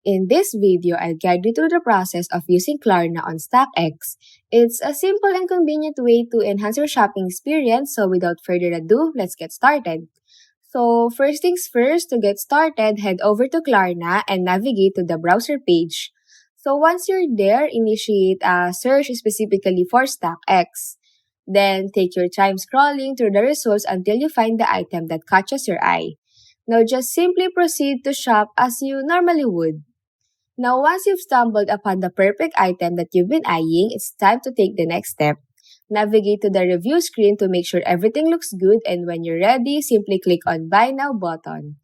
In this video, I'll guide you through the process of using Klarna on StockX. It's a simple and convenient way to enhance your shopping experience, so without further ado, let's get started. So first things first, to get started, head over to Klarna and navigate to the browser page. So once you're there, initiate a search specifically for StockX. Then take your time scrolling through the results until you find the item that catches your eye. Now just simply proceed to shop as you normally would. Now, once you've stumbled upon the perfect item that you've been eyeing, it's time to take the next step. Navigate to the review screen to make sure everything looks good, and when you're ready, simply click on Buy Now button.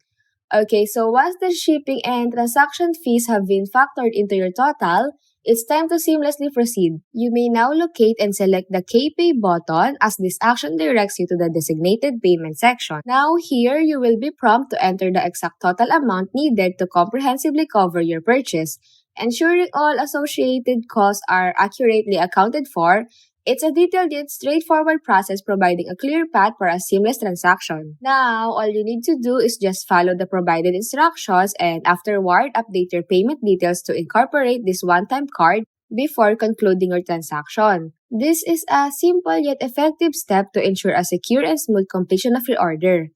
Okay, so once the shipping and transaction fees have been factored into your total, it's time to seamlessly proceed. You may now locate and select the KPay button, as this action directs you to the designated payment section. Now here, you will be prompted to enter the exact total amount needed to comprehensively cover your purchase. Ensuring all associated costs are accurately accounted for, it's a detailed yet straightforward process, providing a clear path for a seamless transaction. Now, all you need to do is just follow the provided instructions, and afterward, update your payment details to incorporate this one-time card before concluding your transaction. This is a simple yet effective step to ensure a secure and smooth completion of your order.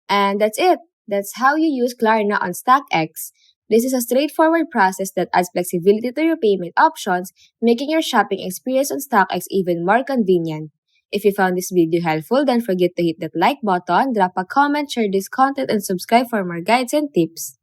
And that's it. That's how you use Klarna on StockX. This is a straightforward process that adds flexibility to your payment options, making your shopping experience on StockX even more convenient. If you found this video helpful, don't forget to hit that like button, drop a comment, share this content, and subscribe for more guides and tips.